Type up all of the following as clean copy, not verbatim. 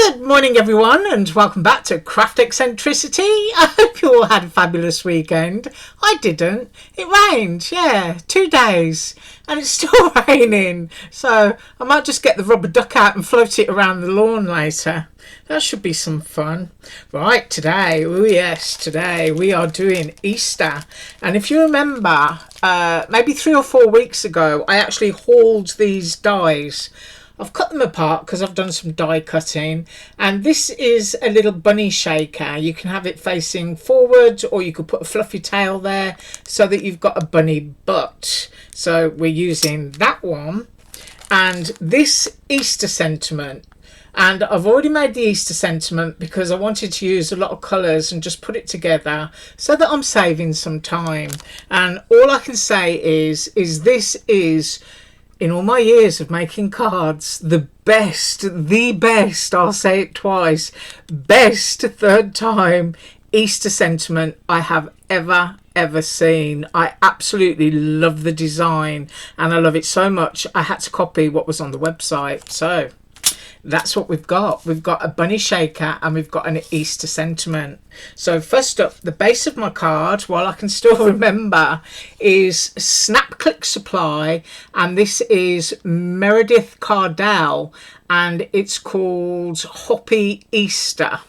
Good morning everyone and welcome back to Craft Eccentricity. I hope you all had a fabulous weekend. I didn't. It rained, yeah, 2 days and it's still raining. So I might just get the rubber duck out and float it around the lawn later. That should be some fun. Right, today, oh yes, today we are doing Easter. And if you remember, maybe 3 or 4 weeks ago, I actually hauled these dies. I've cut them apart because I've done some die cutting, and this is a little bunny shaker. You can have it facing forward, or you could put a fluffy tail there so that you've got a bunny butt. So we're using that one and this Easter sentiment. And I've already made the Easter sentiment because I wanted to use a lot of colours and just put it together so that I'm saving some time. And all I can say is this is, in all my years of making cards, the best, I'll say it twice, best third time Easter sentiment I have ever seen. I absolutely love the design and I love it so much I had to copy what was on the website. So that's what we've got. We've got a bunny shaker and we've got an Easter sentiment. So first up, the base of my card, while I can still remember, is Snap Click Supply, and this is Meredith Cardell and it's called Hoppy Easter.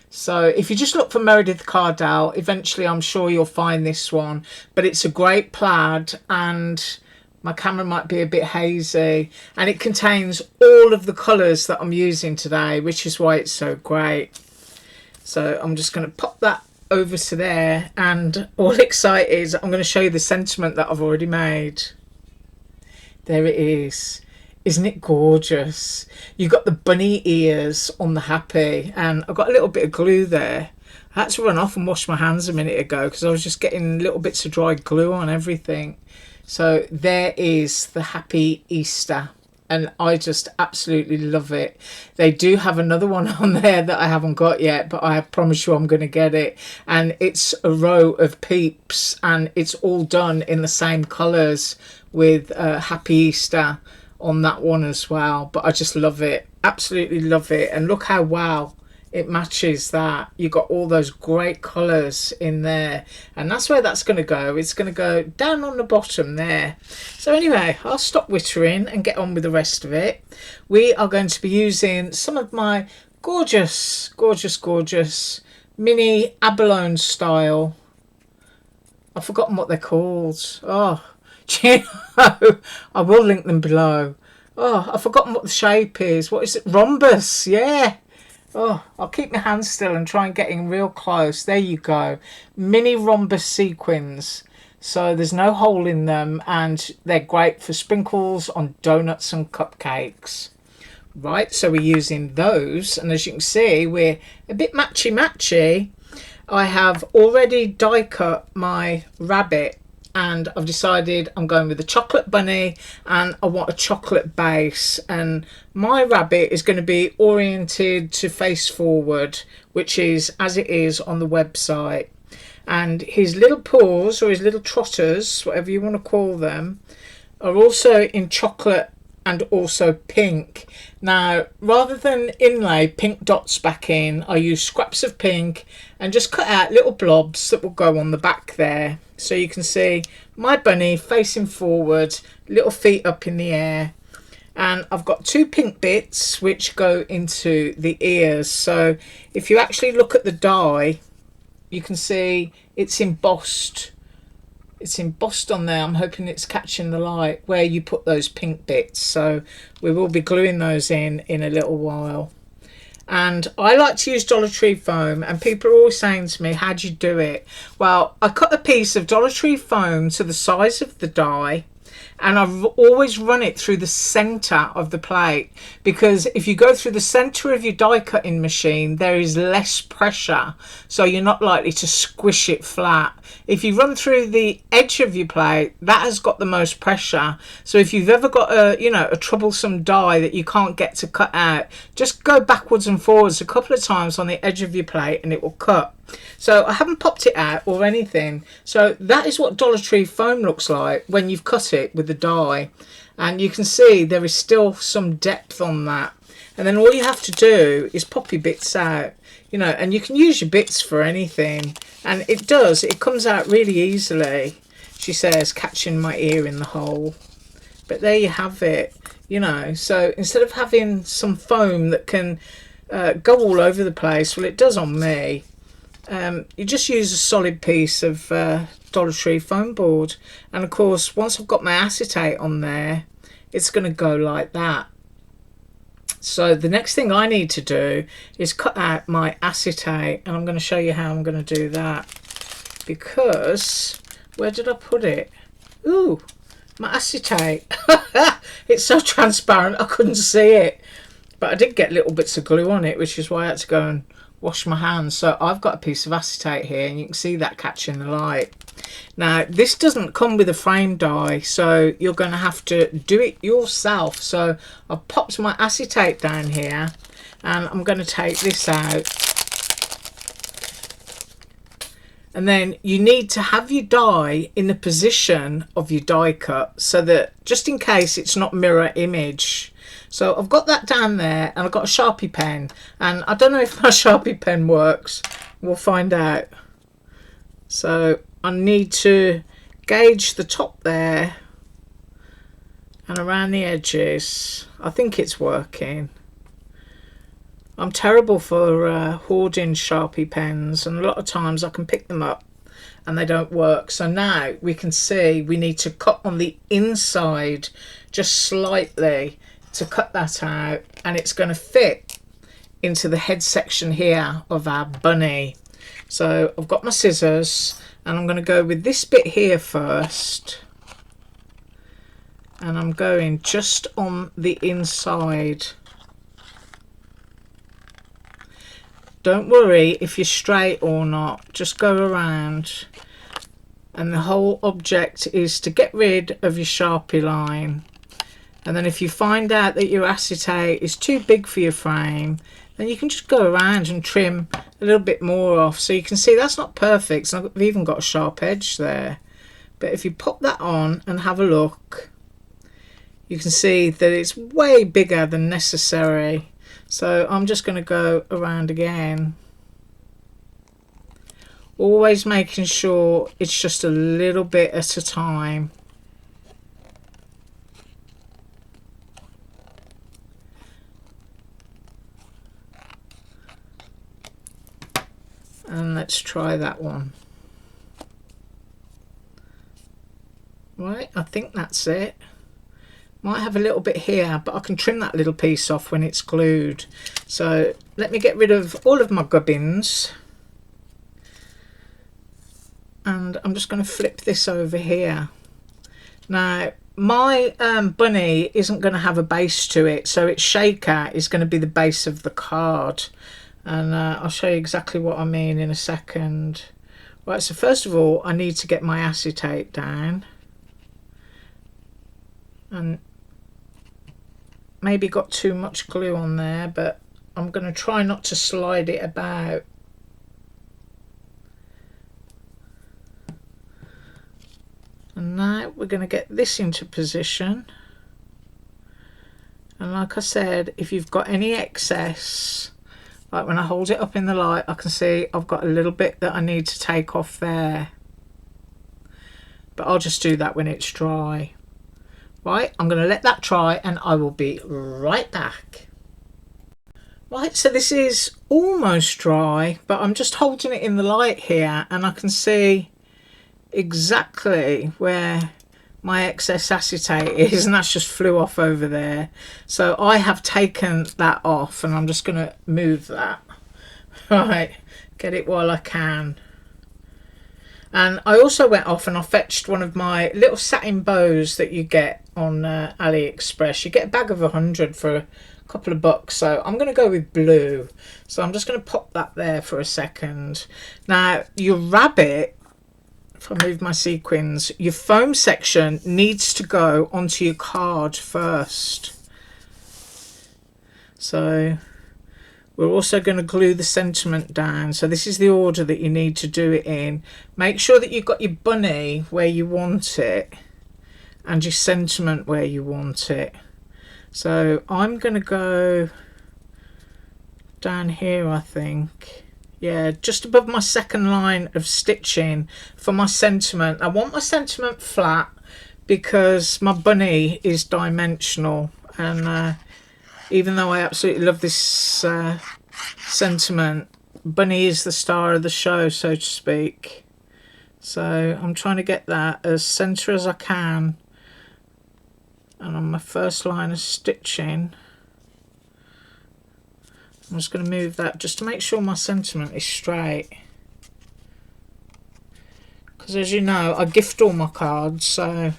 So if you just look for Meredith Cardell, eventually I'm sure you'll find this one, but it's a great plaid and my camera might be a bit hazy, and it contains all of the colours that I'm using today, which is why it's so great. So I'm just going to pop that over to there, and all excited, I'm going to show you the sentiment that I've already made. There it is. Isn't it gorgeous? You've got the bunny ears on the happy, and I've got a little bit of glue there. I had to run off and wash my hands a minute ago because I was just getting little bits of dry glue on everything. So there is the Happy Easter, and I just absolutely love it. They do have another one on there that I haven't got yet, but I promise you I'm going to get it. And it's a row of peeps, and it's all done in the same colours with Happy Easter on that one as well. But I just love it, absolutely love it. And look how well it matches that. You got all those great colours in there, and that's where that's going to go. It's going to go down on the bottom there. So anyway, I'll stop wittering and get on with the rest of it. We are going to be using some of my gorgeous mini abalone style, I've forgotten what they're called. Oh, do you know, I will link them below. Oh, I've forgotten what the shape is. What is it? Rhombus, yeah. Oh, I'll keep my hands still and try and get in real close. There you go. Mini rhombus sequins. So there's no hole in them, and they're great for sprinkles on donuts and cupcakes. Right, so we're using those, and as you can see, we're a bit matchy. I have already die cut my rabbit, and I've decided I'm going with a chocolate bunny, and I want a chocolate base, and my rabbit is going to be oriented to face forward, which is as it is on the website. And his little paws, or his little trotters, whatever you want to call them, are also in chocolate and also pink. Now, rather than inlay pink dots back in, I use scraps of pink and just cut out little blobs that will go on the back there. So you can see my bunny facing forward, little feet up in the air. And I've got 2 pink bits which go into the ears. So if you actually look at the die, you can see it's embossed. It's embossed on there. I'm hoping it's catching the light where you put those pink bits. So we will be gluing those in a little while. And I like to use Dollar Tree foam, and people are always saying to me, how do you do it? Well, I cut a piece of Dollar Tree foam to the size of the die, and I've always run it through the center of the plate, because if you go through the center of your die cutting machine, there is less pressure, so you're not likely to squish it flat. If you run through the edge of your plate, that has got the most pressure. So if you've ever got a troublesome die that you can't get to cut out, just go backwards and forwards a couple of times on the edge of your plate and it will cut. So I haven't popped it out or anything. So that is what Dollar Tree foam looks like when you've cut it with the die. And you can see there is still some depth on that. And then all you have to do is pop your bits out, you know, and you can use your bits for anything. And it does, it comes out really easily. She says, catching my ear in the hole. But there you have it, you know. So instead of having some foam that can go all over the place, well, it does on me. You just use a solid piece of Dollar Tree foam board. And of course, once I've got my acetate on there, it's going to go like that. So the next thing I need to do is cut out my acetate, and I'm going to show you how I'm going to do that. Because, where did I put it? Ooh, my acetate. It's so transparent I couldn't see it. But I did get little bits of glue on it, which is why I had to go and wash my hands. So I've got a piece of acetate here, and you can see that catching the light. Now this doesn't come with a frame die, so you're going to have to do it yourself. So I've popped my acetate down here, and I'm going to take this out. And then you need to have your die in the position of your die cut, so that just in case it's not mirror image. So I've got that down there, and I've got a Sharpie pen, and I don't know if my Sharpie pen works. We'll find out. So I need to gauge the top there and around the edges. I think it's working. I'm terrible for hoarding Sharpie pens, and a lot of times I can pick them up and they don't work. So now we can see we need to cut on the inside just slightly to cut that out, and it's going to fit into the head section here of our bunny. So I've got my scissors, and I'm going to go with this bit here first, and I'm going just on the inside. Don't worry if you're straight or not, just go around, and the whole object is to get rid of your Sharpie line. And then if you find out that your acetate is too big for your frame, then you can just go around and trim a little bit more off. So you can see that's not perfect, so I've even got a sharp edge there. But if you pop that on and have a look, you can see that it's way bigger than necessary. So I'm just going to go around again, always making sure it's just a little bit at a time. And let's try that one. Right, I think that's it. Might have a little bit here, but I can trim that little piece off when it's glued. So let me get rid of all of my gubbins. And I'm just going to flip this over here. Now, my bunny isn't going to have a base to it, so its shaker is going to be the base of the card. And I'll show you exactly what I mean in a second. Right, so first of all, I need to get my acetate down. And maybe got too much glue on there, but I'm going to try not to slide it about. And now we're going to get this into position. And like I said, if you've got any excess, like when I hold it up in the light, I can see I've got a little bit that I need to take off there. But I'll just do that when it's dry. Right, I'm going to let that dry, and I will be right back. Right, so this is almost dry, but I'm just holding it in the light here, and I can see exactly where my excess acetate is, and that's just flew off over there. So I have taken that off, and I'm just going to move that. Right, get it while I can. And I also went off and I fetched one of my little satin bows that you get on AliExpress. You get a bag of 100 for a couple of bucks. So I'm going to go with blue. So I'm just going to pop that there for a second. Now, your rabbit, if I move my sequins, your foam section needs to go onto your card first. So we're also going to glue the sentiment down. So this is the order that you need to do it in. Make sure that you've got your bunny where you want it and your sentiment where you want it. So I'm going to go down here, I think. Yeah, just above my second line of stitching for my sentiment. I want my sentiment flat because my bunny is dimensional, and even though I absolutely love this sentiment, bunny is the star of the show, so to speak. So I'm trying to get that as centre as I can, and on my first line of stitching I'm just going to move that just to make sure my sentiment is straight, because as you know I gift all my cards, so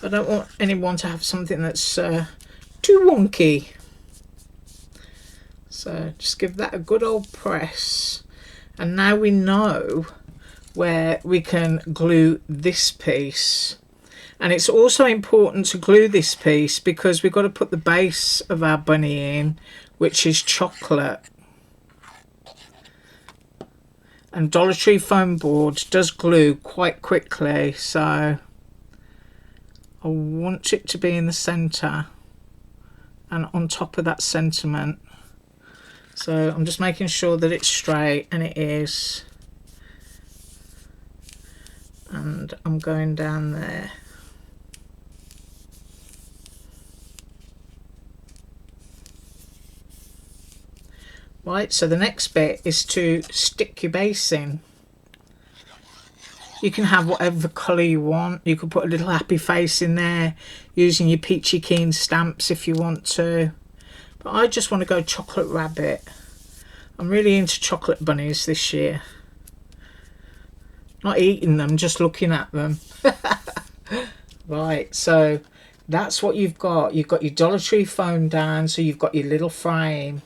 I don't want anyone to have something that's too wonky. So just give that a good old press, and now we know where we can glue this piece. And it's also important to glue this piece because we've got to put the base of our bunny in, which is chocolate. And Dollar Tree foam board does glue quite quickly, so I want it to be in the centre and on top of that sentiment. So I'm just making sure that it's straight, and it is. And I'm going down there. Right, so the next bit is to stick your base in. You can have whatever colour you want. You could put a little happy face in there using your Peachy Keen stamps if you want to. But I just want to go chocolate rabbit. I'm really into chocolate bunnies this year. Not eating them, just looking at them. Right, so that's what you've got. You've got your Dollar Tree foam down, so you've got your little frame.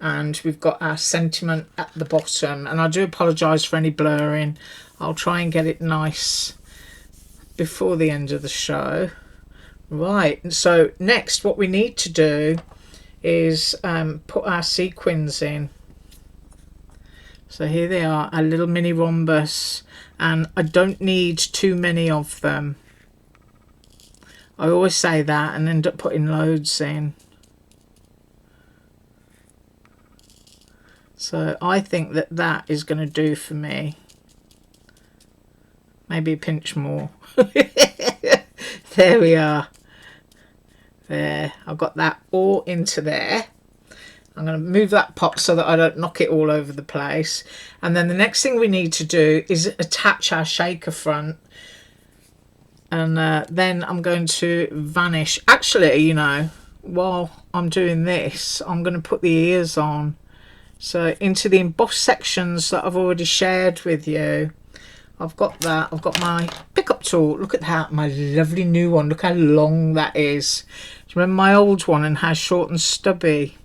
And we've got our sentiment at the bottom. And I do apologise for any blurring. I'll try and get it nice before the end of the show. Right, and so next what we need to do is put our sequins in. So here they are, our little mini rhombus, and I don't need too many of them. I always say that and end up putting loads in. So I think that that is going to do for me. Maybe a pinch more. There we are. There, I've got that all into there. I'm going to move that pot so that I don't knock it all over the place. And then the next thing we need to do is attach our shaker front. And then I'm going to vanish. Actually, you know, while I'm doing this, I'm going to put the ears on. So into the embossed sections that I've already shared with you. I've got that. I've got my pickup tool. Look at that, my lovely new one. Look how long that is. Do you remember my old one and how short and stubby?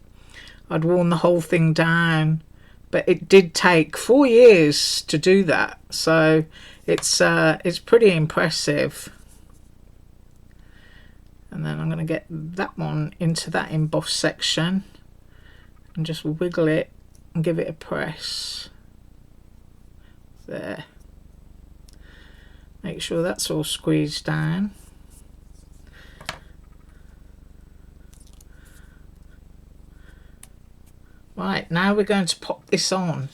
I'd worn the whole thing down, but it did take 4 years to do that, so it's pretty impressive. And then I'm going to get that one into that embossed section and just wiggle it and give it a press there. Make sure that's all squeezed down. Right, now we're going to pop this on,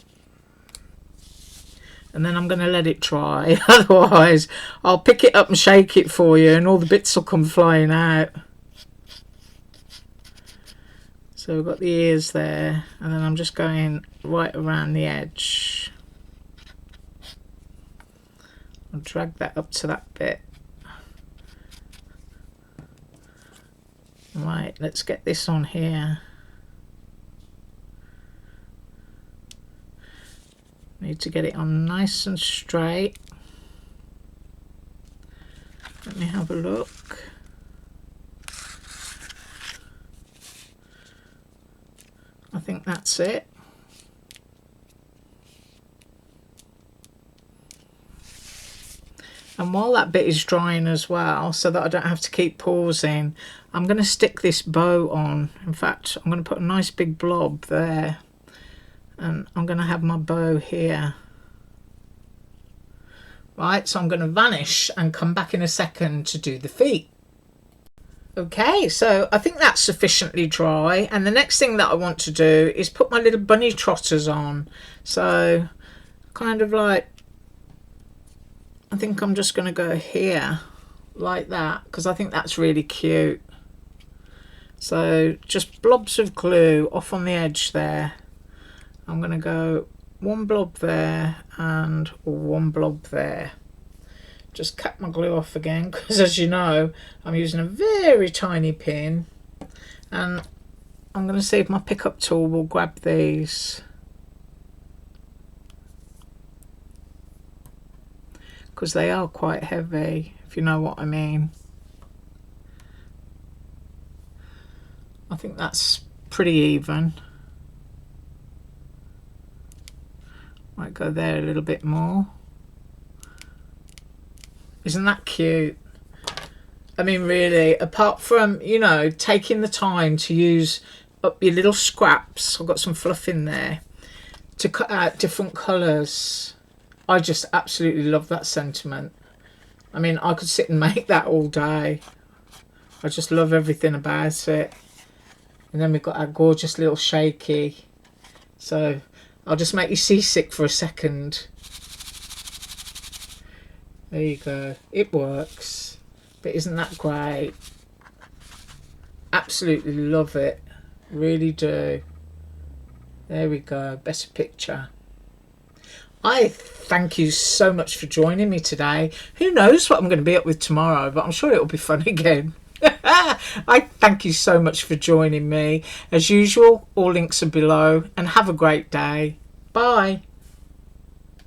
and then I'm going to let it dry. Otherwise I'll pick it up and shake it for you and all the bits will come flying out. So we've got the ears there, and then I'm just going right around the edge. I'll drag that up to that bit. Right, let's get this on here. Need to get it on nice and straight. Let me have a look. I think that's it. And while that bit is drying as well, so that I don't have to keep pausing, I'm going to stick this bow on. In fact, I'm going to put a nice big blob there. And I'm going to have my bow here. Right, so I'm going to vanish and come back in a second to do the feet. Okay, so I think that's sufficiently dry, and the next thing that I want to do is put my little bunny trotters on. So kind of like, I think I'm just going to go here like that, because I think that's really cute. So just blobs of glue off on the edge there. I'm going to go one blob there and one blob there. Just cut my glue off again, because as you know, I'm using a very tiny pin, and I'm going to see if my pickup tool will grab these, because they are quite heavy, if you know what I mean. I think that's pretty even. Might go there a little bit more. Isn't that cute? I mean, really, apart from, you know, taking the time to use up your little scraps, I've got some fluff in there, to cut out different colours. I just absolutely love that sentiment. I mean, I could sit and make that all day. I just love everything about it. And then we've got our gorgeous little shaky. So I'll just make you seasick for a second. There you go. It works. But isn't that great? Absolutely love it. Really do. There we go. Better picture. I thank you so much for joining me today. Who knows what I'm going to be up with tomorrow, but I'm sure it'll be fun again. I thank you so much for joining me. As usual, all links are below, and have a great day. Bye.